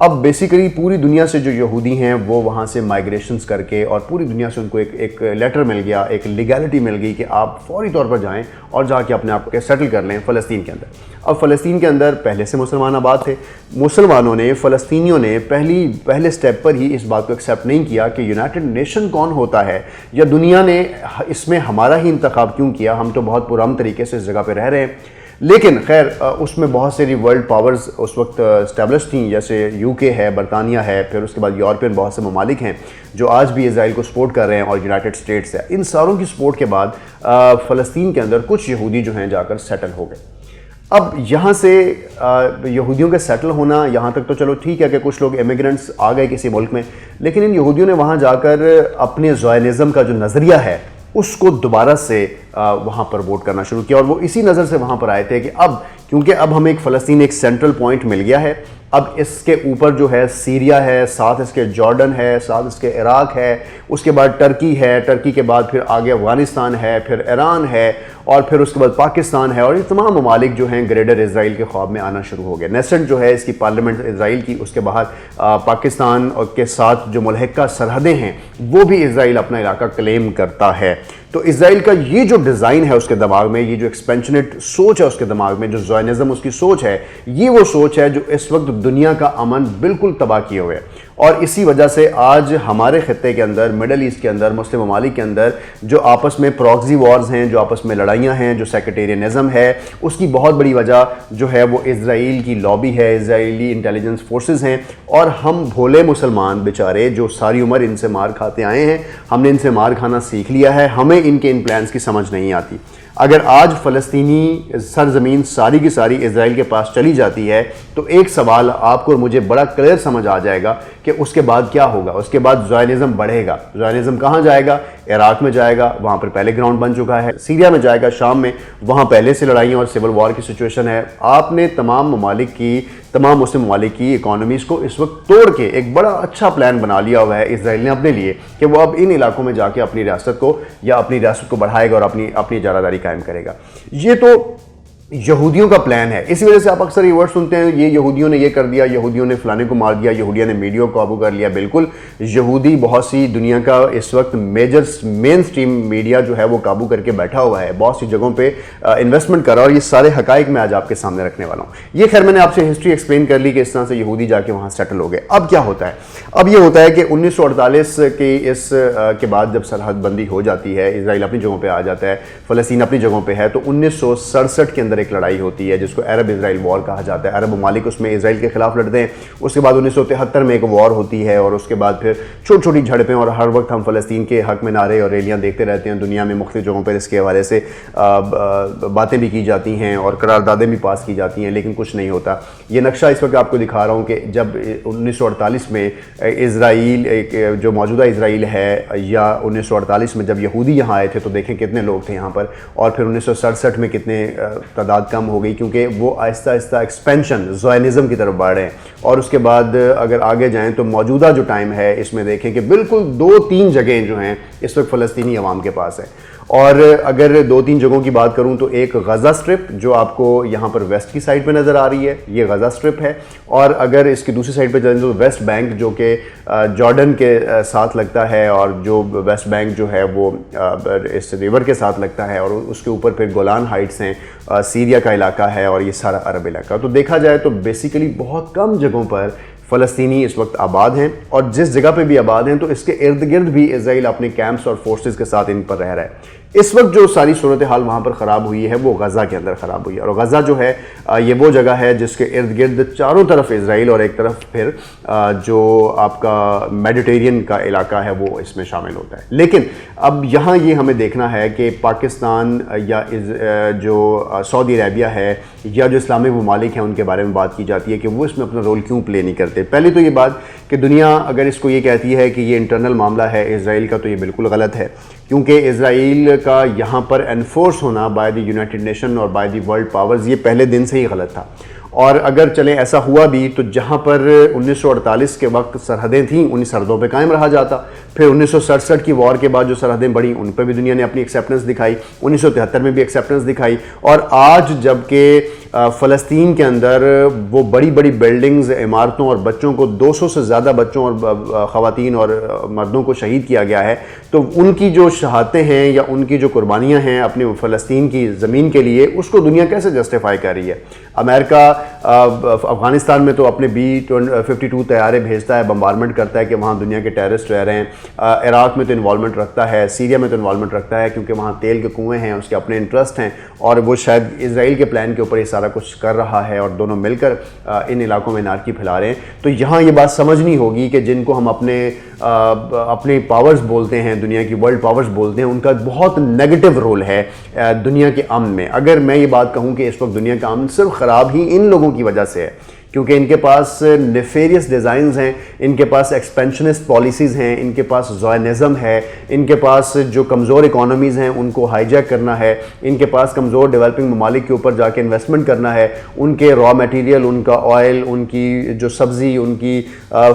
اب بیسیکلی پوری دنیا سے جو یہودی ہیں وہ وہاں سے مائگریشنز کر کے اور پوری دنیا سے ان کو ایک لیٹر مل گیا، ایک لیگیلٹی مل گئی کہ آپ فوری طور پر جائیں اور جا کے اپنے آپ کو سیٹل کر لیں فلسطین کے اندر۔ اب فلسطین کے اندر پہلے سے مسلمان آباد تھے، مسلمانوں نے، فلسطینیوں نے پہلے سٹیپ پر ہی اس بات کو ایکسیپٹ نہیں کیا کہ یونائٹڈ نیشن کون ہوتا ہے، یا دنیا نے اس میں ہمارا ہی انتخاب کیوں کیا، ہم تو بہت پرامن طریقے سے اس جگہ پہ رہ رہے ہیں۔ لیکن خیر اس میں بہت ساری ورلڈ پاورز اس وقت اسٹیبلش تھیں، جیسے یو کے ہے، برطانیہ ہے، پھر اس کے بعد یورپین بہت سے ممالک ہیں جو آج بھی اسرائیل کو سپورٹ کر رہے ہیں، اور یونائٹڈ اسٹیٹس ہے۔ ان ساروں کی سپورٹ کے بعد فلسطین کے اندر کچھ یہودی جو ہیں جا کر سیٹل ہو گئے۔ اب یہاں سے یہودیوں کے سیٹل ہونا یہاں تک تو چلو ٹھیک ہے کہ کچھ لوگ امیگرنٹس آ گئے کسی ملک میں، لیکن ان یہودیوں نے وہاں جا کر اپنے زائنزم کا جو نظریہ ہے اس کو دوبارہ سے وہاں پر ووٹ کرنا شروع کیا، اور وہ اسی نظر سے وہاں پر آئے تھے کہ کیونکہ اب ہمیں ایک فلسطین ایک سینٹرل پوائنٹ مل گیا ہے، اب اس کے اوپر جو ہے سیریا ہے، ساتھ اس کے جارڈن ہے، ساتھ اس کے عراق ہے، اس کے بعد ٹرکی ہے، ٹرکی کے بعد پھر آگے افغانستان ہے، پھر ایران ہے، اور پھر اس کے بعد پاکستان ہے، اور یہ تمام ممالک جو ہیں گریٹر اسرائیل کے خواب میں آنا شروع ہو گئے۔ نیسٹ جو ہے اس کی پارلیمنٹ اسرائیل کی، اس کے باہر پاکستان کے ساتھ جو ملحقہ سرحدیں ہیں وہ بھی اسرائیل اپنا علاقہ کلیم کرتا ہے۔ تو اسرائیل کا یہ جو ڈیزائن ہے اس کے دماغ میں، یہ جو ایکسپینشنٹ سوچ ہے اس کے دماغ میں، جو زائنزم اس کی سوچ ہے، یہ وہ سوچ ہے جو اس وقت دنیا کا امن بالکل تباہ کیے ہوئے، اور اسی وجہ سے آج ہمارے خطے کے اندر، مڈل ایسٹ کے اندر، مسلم ممالک کے اندر جو آپس میں پراکسی وارز ہیں، جو آپس میں لڑائیاں ہیں، جو سیکٹیرینزم ہے، اس کی بہت بڑی وجہ جو ہے وہ اسرائیل کی لابی ہے، اسرائیلی انٹیلیجنس فورسز ہیں، اور ہم بھولے مسلمان بیچارے جو ساری عمر ان سے مار کھاتے آئے ہیں، ہم نے ان سے مار کھانا سیکھ لیا ہے، ہمیں ان کے ان پلانز کی سمجھ نہیں آتی۔ اگر آج فلسطینی سرزمین ساری کی ساری اسرائیل کے پاس چلی جاتی ہے تو ایک سوال آپ کو اور مجھے بڑا کلیئر سمجھ آ جائے گا کہ اس کے بعد کیا ہوگا۔ اس کے بعد زائنزم بڑھے گا۔ زائنزم کہاں جائے گا؟ عراق میں جائے گا، وہاں پر پہلے گراؤنڈ بن چکا ہے۔ سیریا میں جائے گا، شام میں، وہاں پہلے سے لڑائیاں اور سول وار کی سچویشن ہے۔ آپ نے تمام مسلم ممالک کی اکانومیز کو اس وقت توڑ کے ایک بڑا اچھا پلان بنا لیا ہوا ہے اسرائیل نے اپنے لیے کہ وہ اب ان علاقوں میں جا کے اپنی ریاست کو بڑھائے گا اور اپنی اجارہ داری قائم کرے گا۔ یہ تو یہودیوں کا پلان ہے۔ اسی وجہ سے آپ اکثر یہ ورڈ سنتے ہیں، یہ یہودیوں نے یہ کر دیا، یہودیوں نے فلانے کو مار دیا، یہودیوں نے میڈیا کو قابو کر لیا۔ بالکل، یہودی بہت سی دنیا کا اس وقت مین سٹریم میڈیا جو ہے وہ قابو کر کے بیٹھا ہوا ہے، بہت سی جگہوں پہ انویسٹمنٹ کر رہا ہے، اور یہ سارے حقائق میں آج آپ کے سامنے رکھنے والا ہوں۔ یہ خیر میں نے آپ سے ہسٹری ایکسپلین کر لی کہ اس طرح سے یہودی جا کے وہاں سیٹل ہو گئے۔ اب کیا ہوتا ہے؟ اب یہ ہوتا ہے کہ 1948 کے بعد جب سرحد بندی ہو جاتی ہے، اسرائیل اپنی جگہوں پہ آ جاتا ہے، فلسطین اپنی جگہوں پہ ہے، تو 1967 کے اندر ایک لڑائی ہوتی ہے جس کو عرب اسرائیل وار کہا جاتا ہے۔ عرب ممالک اس میں اسرائیل کے خلاف لڑتے ہیں۔ اس کے بعد 1973 میں ایک وار ہوتی ہے، اور اس کے بعد پھر چھوٹی چھوٹی جھڑپیں، اور ہر وقت ہم فلسطین کے حق میں نعرے اور ریلیاں دیکھتے رہتے ہیں۔ دنیا میں مختلف جگہوں پر اس کے حوالے سے باتیں بھی کی جاتی ہیں اور قراردادیں بھی پاس کی جاتی ہیں، لیکن کچھ نہیں ہوتا۔ یہ نقشہ اس وقت آپ کو دکھا رہا ہوں کہ جب 1948 میں اسرائیل جو موجودہ اسرائیل ہے، یا 1948 میں جب یہودی یہاں آئے تھے تو دیکھیں کتنے لوگ تھے یہاں پر، اور پھر 1967 میں کتنے تعداد کم ہو گئی، کیونکہ وہ آہستہ آہستہ ایکسپینشن زائنزم کی طرف بڑھ رہے ہیں۔ اور اس کے بعد اگر آگے جائیں تو موجودہ جو ٹائم ہے اس میں دیکھیں کہ بالکل 2-3 جگہیں جو ہیں اس وقت فلسطینی عوام کے پاس ہیں۔ اور اگر 2-3 جگہوں کی بات کروں تو ایک غزہ سٹرپ جو آپ کو یہاں پر ویسٹ کی سائڈ پہ نظر آ رہی ہے، یہ غزہ سٹرپ ہے۔ اور اگر اس کی دوسری سائڈ پہ چلیں تو ویسٹ بینک جو کہ جارڈن کے ساتھ لگتا ہے، اور جو ویسٹ بینک جو ہے وہ اس ریور کے ساتھ لگتا ہے، اور اس کے اوپر پھر گولان ہائٹس ہیں، سیریا کا علاقہ ہے، اور یہ سارا عرب علاقہ۔ تو دیکھا جائے تو بیسیکلی بہت کم جگہوں پر فلسطینی اس وقت آباد ہیں، اور جس جگہ پہ بھی آباد ہیں تو اس کے ارد گرد بھی اسرائیل اپنے کیمپس اور فورسز کے ساتھ ان پر رہ رہا ہے۔ اس وقت جو ساری صورتحال وہاں پر خراب ہوئی ہے وہ غزہ کے اندر خراب ہوئی ہے، اور غزہ جو ہے یہ وہ جگہ ہے جس کے ارد گرد چاروں طرف اسرائیل، اور ایک طرف پھر جو آپ کا میڈیٹرین کا علاقہ ہے وہ اس میں شامل ہوتا ہے۔ لیکن اب یہاں یہ ہمیں دیکھنا ہے کہ پاکستان یا جو سعودی عربیہ ہے یا جو اسلامی ممالک ہیں ان کے بارے میں بات کی جاتی ہے کہ وہ اس میں اپنا رول کیوں پلے نہیں کرتے۔ پہلے تو یہ بات کہ دنیا اگر اس کو یہ کہتی ہے کہ یہ انٹرنل معاملہ ہے اسرائیل کا، تو یہ بالکل غلط ہے، کیونکہ اسرائیل کا یہاں پر انفورس ہونا بائی دی یونائٹڈ نیشن اور بائی دی ورلڈ پاورز یہ پہلے دن سے ہی غلط تھا۔ اور اگر چلیں ایسا ہوا بھی تو جہاں پر 1948 کے وقت سرحدیں تھیں انہیں سرحدوں پہ قائم رہا جاتا، پھر 1967 کی وار کے بعد جو سرحدیں بڑھیں ان پہ بھی دنیا نے اپنی ایکسیپٹنس دکھائی، 1973 میں بھی ایکسیپٹنس دکھائی، اور آج جب کہ فلسطین کے اندر وہ بڑی بڑی بلڈنگز، عمارتوں اور بچوں کو 200 سے زیادہ بچوں اور خواتین اور مردوں کو شہید کیا گیا ہے، تو ان کی جو شہادتیں ہیں یا ان کی جو قربانیاں ہیں اپنی فلسطین کی زمین کے لیے، اس کو دنیا کیسے جسٹیفائی کر رہی ہے؟ امریکہ افغانستان میں تو اپنے B-52 طیارے بھیجتا ہے، بمبارمنٹ کرتا ہے کہ وہاں دنیا کے ٹیررسٹ رہ رہے ہیں، عراق میں تو انوالومنٹ رکھتا ہے، سیریا میں تو انوالومنٹ رکھتا ہے کیونکہ وہاں تیل کے کنویں ہیں، اس کے اپنے انٹرسٹ ہیں، اور وہ شاید اسرائیل کے پلان کے اوپر یہ سارا کچھ کر رہا ہے اور دونوں مل کر ان علاقوں میں انارکی پھیلا رہے ہیں۔ تو یہاں یہ بات سمجھنی ہوگی کہ جن کو ہم اپنے پاورز بولتے ہیں، دنیا کی ورلڈ پاورز بولتے ہیں، ان کا بہت نیگیٹو رول ہے دنیا کے امن میں۔ اگر میں یہ بات کہوں کہ اس وقت دنیا کا امن صرف خراب ہی ان لوگوں کی وجہ سے ہے، کیونکہ ان کے پاس نیفیریس ڈیزائنز ہیں، ان کے پاس ایکسپینشنسٹ پالیسیز ہیں، ان کے پاس زائنزم ہے، ان کے پاس جو کمزور اکانومیز ہیں ان کو ہائی جیک کرنا ہے، ان کے پاس کمزور ڈیولپنگ ممالک کے اوپر جا کے انویسٹمنٹ کرنا ہے، ان کے را میٹیریل، ان کا آئل، ان کی جو سبزی، ان کی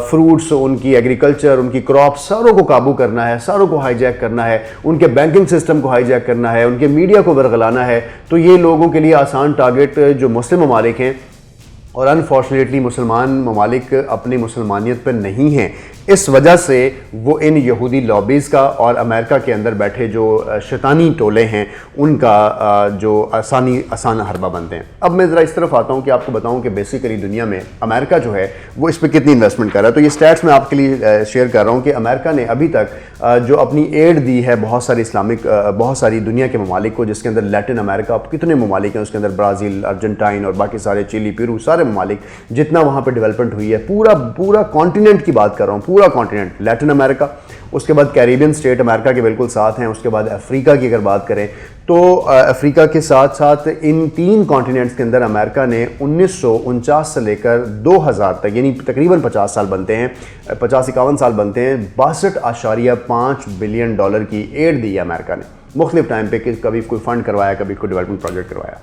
فروٹس، ان کی ایگریکلچر، ان کی کراپس، ساروں کو قابو کرنا ہے، ساروں کو ہائی جیک کرنا ہے، ان کے بینکنگ سسٹم کو ہائی جیک کرنا ہے، ان کے میڈیا کو ورغلانا ہے۔ تو یہ لوگوں کے لیے آسان ٹارگٹ جو مسلم ممالک ہیں، اور انفارچونیٹلی مسلمان ممالک اپنی مسلمانیت پر نہیں ہیں، اس وجہ سے وہ ان یہودی لابیز کا اور امریکہ کے اندر بیٹھے جو شیطانی ٹولے ہیں ان کا جو آسان حربہ بنتے ہیں۔ اب میں ذرا اس طرف آتا ہوں کہ آپ کو بتاؤں کہ بیسیکلی دنیا میں امریکہ جو ہے وہ اس پہ کتنی انویسٹمنٹ کر رہا ہے۔ تو یہ سٹیٹس میں آپ کے لیے شیئر کر رہا ہوں کہ امریکہ نے ابھی تک جو اپنی ایڈ دی ہے بہت ساری دنیا کے ممالک کو، جس کے اندر لیٹن امریکہ کتنے ممالک ہیں، اس کے اندر برازیل، ارجنٹائن اور باقی سارے چلی، پیرو، سارے ممالک جتنا وہاں پہ ڈیولپمنٹ ہوئی ہے، پورا کانٹیننٹ کی بات کر رہا ہوں، پورا کانٹیننٹ، لیٹن امریکہ، اس کے بعد کیریبین سٹیٹ امریکہ کے بالکل ساتھ ہیں، اس کے بعد افریقہ کی اگر بات کریں تو افریقہ کے ساتھ ساتھ ان 3 کانٹیننٹس کے اندر امریکہ نے 1949 سے لے کر 2000 تک، یعنی تقریباً 50 سال بنتے ہیں، 50-51 سال بنتے ہیں، 62.5 بلین ڈالر کی ایڈ دی ہے امریکہ نے مختلف ٹائم پہ، کہ کبھی کوئی فنڈ کروایا، کبھی کوئی ڈیولپمنٹ پروجیکٹ کروایا۔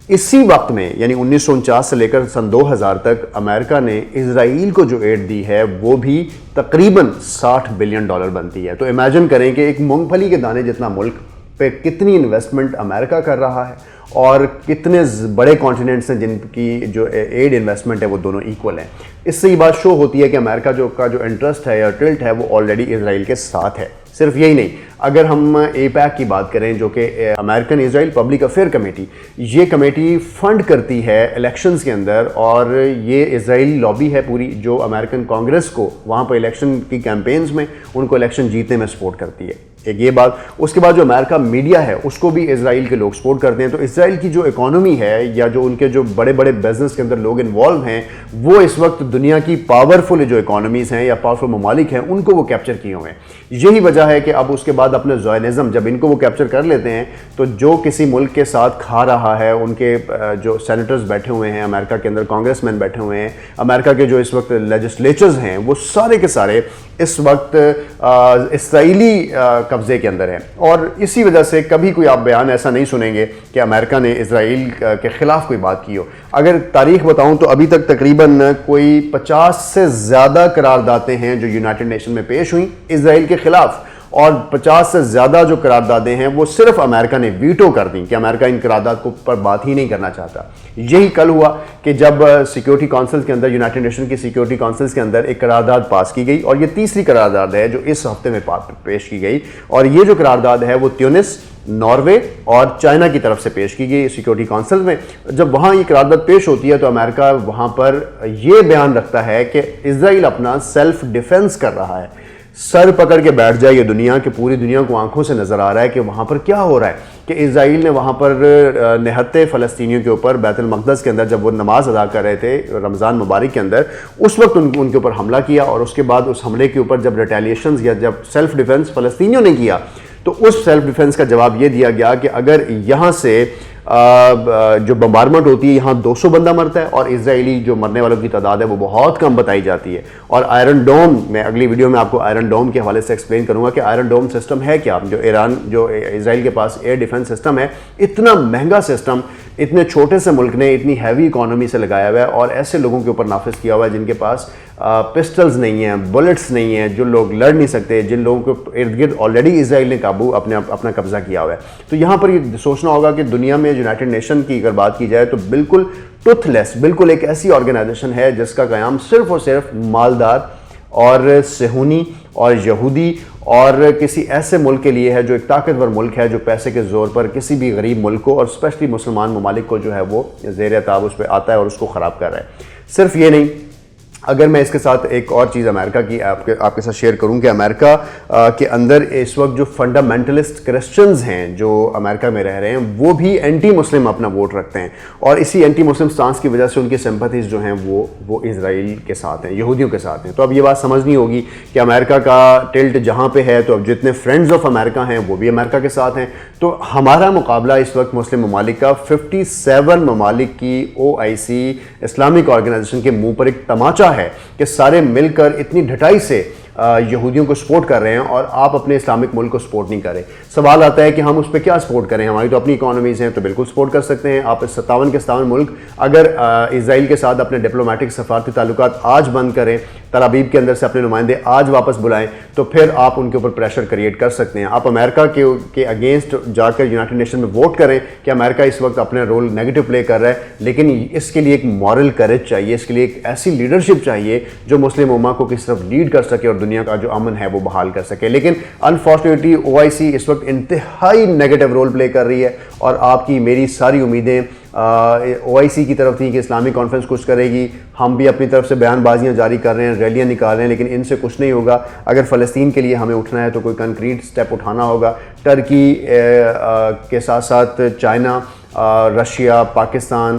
اسی وقت میں یعنی 1949 سے لے کر سن 2000 تک امریکہ نے اسرائیل کو جو ایڈ دی ہے وہ بھی تقریباً 60 بلین ڈالر بنتی ہے۔ تو امیجن کریں کہ ایک مونگ پھلی کے دانے جتنا ملک پہ کتنی انویسٹمنٹ امریکہ کر رہا ہے، اور کتنے بڑے کانٹیننٹس ہیں جن کی جو ایڈ انویسٹمنٹ ہے وہ دونوں ایکول ہیں۔ اس سے یہ بات شو ہوتی ہے کہ امریکہ کا جو انٹرسٹ ہے یا ٹلٹ ہے وہ آلریڈی اسرائیل کے ساتھ ہے۔ صرف یہی نہیں، اگر ہم APEC کی بات کریں جو کہ امریکن اسرائیل پبلک افیئر کمیٹی، یہ کمیٹی فنڈ کرتی ہے الیکشنز کے اندر، اور یہ اسرائیلی لابی ہے پوری جو امریکن کانگریس کو وہاں پر الیکشن کی کیمپینز میں ان کو الیکشن جیتنے میں سپورٹ کرتی ہے۔ ایک یہ بات، اس کے بعد جو امریکہ میڈیا ہے اس کو بھی اسرائیل کے لوگ سپورٹ کرتے ہیں۔ تو اسرائیل کی جو اکانومی ہے یا جو ان کے جو بڑے بڑے بزنس کے اندر لوگ انوالو ہیں، وہ اس وقت دنیا کی پاورفل جو اکانومیز ہیں یا پاورفل ممالک ہیں ان کو وہ کیپچر کیے ہوئے ہیں۔ یہی وجہ ہے کہ اب اس کے بعد اپنے زائنزم جب ان کو وہ کیپچر کر لیتے ہیں تو جو کسی ملک کے ساتھ کھا رہا ہے، ان کے جو سینیٹرز بیٹھے ہوئے ہیں امریکہ کے اندر، کانگریس مین بیٹھے ہوئے ہیں، امریکہ کے جو اس وقت لیجسلیچرز ہیں، وہ سارے کے سارے اس وقت اسرائیلی قبضے کے اندر ہیں۔ اور اسی وجہ سے کبھی کوئی آپ بیان ایسا نہیں سنیں گے کہ امریکہ نے اسرائیل کے خلاف کوئی بات کی ہو۔ اگر تاریخ بتاؤں تو ابھی تک تقریباً کوئی 50 سے زیادہ قراردادیں ہیں جو یونائٹڈ نیشن میں پیش ہوئیں اسرائیل کے خلاف، اور 50 سے زیادہ جو قراردادیں ہیں وہ صرف امریکہ نے ویٹو کر دیں کہ امریکہ ان قرارداد کو پر بات ہی نہیں کرنا چاہتا۔ یہی کل ہوا کہ جب سیکیورٹی کونسل کے اندر، یونائٹڈ نیشن کی سیکیورٹی کونسلز کے اندر ایک قرارداد پاس کی گئی، اور یہ تیسری قرارداد ہے جو اس ہفتے میں پیش کی گئی، اور یہ جو قرارداد ہے وہ تیونس، ناروے اور چائنا کی طرف سے پیش کی گئی سیکیورٹی کونسل میں۔ جب وہاں یہ قرارداد پیش ہوتی ہے تو امریکہ وہاں پر یہ بیان رکھتا ہے کہ اسرائیل اپنا سیلف ڈیفنس کر رہا ہے۔ سر پکڑ کے بیٹھ جائے یہ دنیا، کہ پوری دنیا کو آنکھوں سے نظر آ رہا ہے کہ وہاں پر کیا ہو رہا ہے، کہ اسرائیل نے وہاں پر نہتے فلسطینیوں کے اوپر بیت المقدس کے اندر جب وہ نماز ادا کر رہے تھے رمضان مبارک کے اندر، اس وقت ان کے اوپر حملہ کیا، اور اس کے بعد اس حملے کے اوپر جب ریٹیلیشنز یا جب سیلف ڈیفنس فلسطینیوں نے کیا تو اس سیلف ڈیفنس کا جواب یہ دیا گیا کہ اگر یہاں سے جو بمبارمنٹ ہوتی ہے یہاں 200 بندہ مرتا ہے، اور اسرائیلی جو مرنے والوں کی تعداد ہے وہ بہت کم بتائی جاتی ہے۔ اور آئرن ڈوم، میں اگلی ویڈیو میں آپ کو آئرن ڈوم کے حوالے سے ایکسپلین کروں گا کہ آئرن ڈوم سسٹم ہے کیا، جو اسرائیل کے پاس ایئر ڈیفنس سسٹم ہے، اتنا مہنگا سسٹم، اتنے چھوٹے سے ملک نے اتنی ہیوی اکانومی سے لگایا ہوا ہے اور ایسے لوگوں کے اوپر نافذ کیا ہوا ہے جن کے پاس پسٹلز نہیں ہیں, بلٹس نہیں ہیں, جو لوگ لڑ نہیں سکتے, جن لوگوں کے ارد گرد آلریڈی اسرائیل نے اپنا قبضہ کیا ہوا ہے. تو یہاں پر یہ سوچنا ہوگا کہ دنیا میں یونائٹڈ نیشن کی اگر بات کی جائے تو بالکل ٹوتھ لیس, بالکل ایک ایسی آرگنائزیشن ہے جس کا قیام صرف اور صرف مالدار اور صہیونی اور یہودی اور کسی ایسے ملک کے لیے ہے جو ایک طاقتور ملک ہے, جو پیسے کے زور پر کسی بھی غریب ملک کو اور اسپیشلی مسلمان ممالک کو جو ہے وہ زیر اعتاب اس پہ آتا ہے اور اس کو خراب کر رہا ہے. صرف یہ نہیں, اگر میں اس کے ساتھ ایک اور چیز امریکہ کی آپ کے ساتھ شیئر کروں کہ امریکہ کے اندر اس وقت جو فنڈامنٹلسٹ کرسچنز ہیں جو امریکہ میں رہ رہے ہیں وہ بھی اینٹی مسلم اپنا ووٹ رکھتے ہیں, اور اسی اینٹی مسلم سٹانس کی وجہ سے ان کی سمپتھیز جو ہیں وہ اسرائیل کے ساتھ ہیں, یہودیوں کے ساتھ ہیں. تو اب یہ بات سمجھنی ہوگی کہ امریکہ کا ٹلٹ جہاں پہ ہے تو اب جتنے فرینڈز آف امریکہ ہیں وہ بھی امریکہ کے ساتھ ہیں. تو ہمارا مقابلہ اس وقت مسلم ممالک کا 57 ممالک کی OIC اسلامک آرگنائزیشن کے منہ پر ایک تماچا ہے کہ سارے مل کر اتنی ڈھٹائی سے یہودیوں کو سپورٹ کر رہے ہیں اور آپ اپنے اسلامک ملک کو سپورٹ نہیں کر رہے. سوال آتا ہے کہ ہم اس پہ کیا سپورٹ کریں, ہماری تو اپنی اکانومیز ہیں تو بالکل سپورٹ کر سکتے ہیں. آپ 57 کے 57 ملک اگر اسرائیل کے ساتھ اپنے ڈپلومیٹک سفارتی تعلقات آج بند کریں, تل ابیب کے اندر سے اپنے نمائندے آج واپس بلائیں, تو پھر آپ ان کے اوپر پریشر کریٹ کر سکتے ہیں. آپ امریکہ کے اگینسٹ جا کر یونائٹڈ نیشن میں ووٹ کریں کہ امریکہ اس وقت اپنے رول نیگیٹو پلے کر رہا ہے, لیکن اس کے لیے ایک مورل کریج چاہیے, اس کے لیے ایک ایسی لیڈرشپ چاہیے جو مسلم امہ کو کس طرف لیڈ کر سکے اور دنیا کا جو امن ہے وہ بحال کر سکے. لیکن انفارچونیٹلی OIC اس وقت انتہائی نیگیٹو رول پلے کر رہی ہے, اور آپ کی میری ساری امیدیں OIC کی طرف تھی کہ اسلامی کانفرنس کچھ کرے گی, ہم بھی اپنی طرف سے بیان بازیاں جاری کر رہے ہیں, ریلیاں نکال رہے ہیں, لیکن ان سے کچھ نہیں ہوگا. اگر فلسطین کے لیے ہمیں اٹھنا ہے تو کوئی کنکریٹ سٹیپ اٹھانا ہوگا. ٹرکی کے ساتھ ساتھ چائنا, رشیا, پاکستان,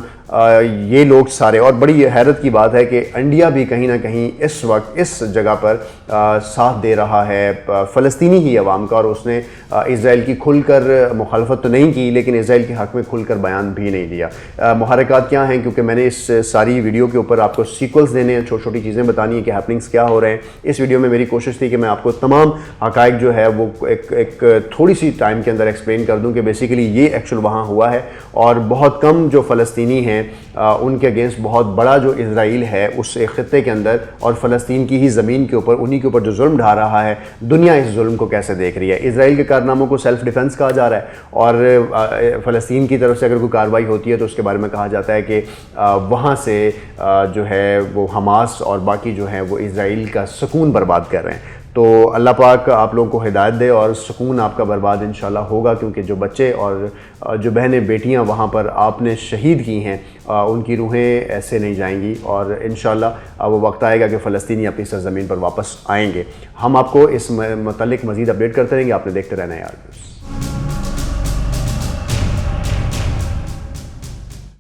یہ لوگ سارے, اور بڑی حیرت کی بات ہے کہ انڈیا بھی کہیں نہ کہیں اس وقت اس جگہ پر ساتھ دے رہا ہے فلسطینی ہی عوام کا, اور اس نے اسرائیل کی کھل کر مخالفت تو نہیں کی لیکن اسرائیل کے حق میں کھل کر بیان بھی نہیں دیا. محرکات کیا ہیں, کیونکہ میں نے اس ساری ویڈیو کے اوپر آپ کو سیکولز دینے ہیں, چھوٹی چھوٹی چیزیں بتانی ہیں کہ ہیپننگز کیا ہو رہے ہیں. اس ویڈیو میں میری کوشش تھی کہ میں آپ کو تمام حقائق جو ہے وہ ایک تھوڑی سی ٹائم کے اندر ایکسپلین کر دوں کہ بیسیکلی یہ ایکچوئل وہاں ہوا ہے, اور بہت کم جو فلسطینی ہیں ان کے اگینسٹ بہت بڑا جو اسرائیل ہے اس خطے کے اندر اور فلسطین کی ہی زمین کے اوپر انہی کے اوپر جو ظلم ڈھا رہا ہے, دنیا اس ظلم کو کیسے دیکھ رہی ہے. اسرائیل کے کارناموں کو سیلف ڈیفنس کہا جا رہا ہے, اور فلسطین کی طرف سے اگر کوئی کارروائی ہوتی ہے تو اس کے بارے میں کہا جاتا ہے کہ وہاں سے جو ہے وہ حماس اور باقی جو ہیں وہ اسرائیل کا سکون برباد کر رہے ہیں. تو اللہ پاک آپ لوگوں کو ہدایت دے اور سکون آپ کا برباد انشاءاللہ ہوگا, کیونکہ جو بچے اور جو بہنیں بیٹیاں وہاں پر آپ نے شہید کی ہیں ان کی روحیں ایسے نہیں جائیں گی, اور انشاءاللہ وہ وقت آئے گا کہ فلسطینی اپنی سرزمین پر واپس آئیں گے. ہم آپ کو اس متعلق مزید اپڈیٹ کرتے رہیں گے. آپ نے دیکھتے رہنا ہے یار.